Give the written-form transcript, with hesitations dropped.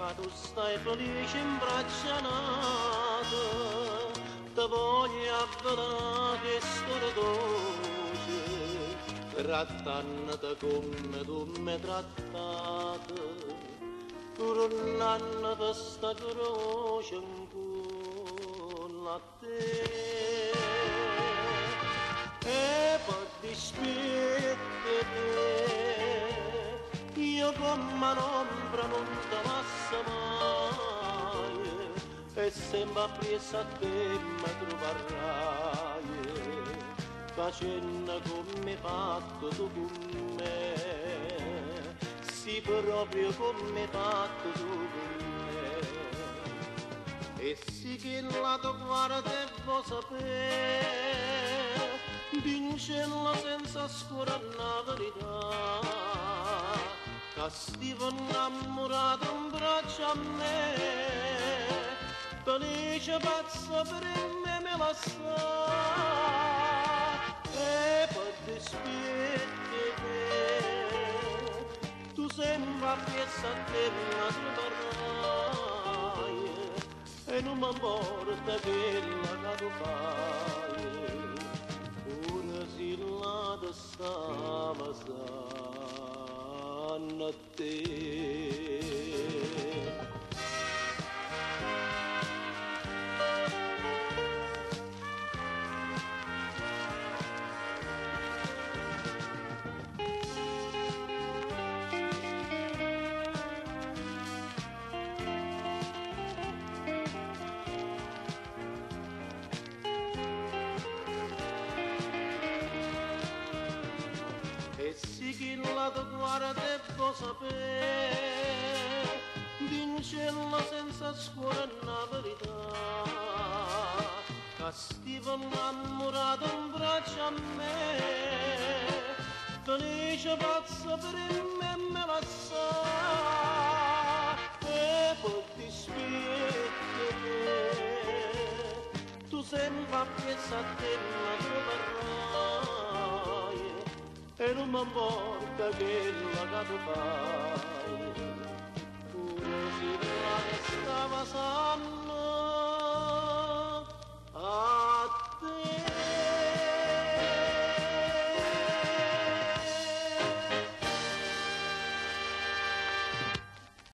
ma tu stai felice in braccia nate, ti voglio avvelare che storia dolce, trattannate come tu mi trattate, tornando sta croce incolla a te. E per dispettere io come un'ombra non ti lascio mai, e sempre appresso a te mi troverai, facendo come hai fatto tu con me, sì proprio come hai fatto tu con me. E sì che la tua guarda e vuoi sapere, vincerla senza scurare la verità, che stivo innamorato in braccio a me, felice pazza per me me la sa, e per dispettere tu sembra appresso a te la troverai, e non mi importa quella che tu fai, ora si là da stava sanno a te. E sì che la tua guarda e vuoi sapere, vincerla senza scuola una verità, che stivo innamorato in braccio a me, felice pazza per me me la sa, e poi ti spieghi tu sempre appresso a te la troverai, e non mi importa che la che tu fai, pure se la che stava sanno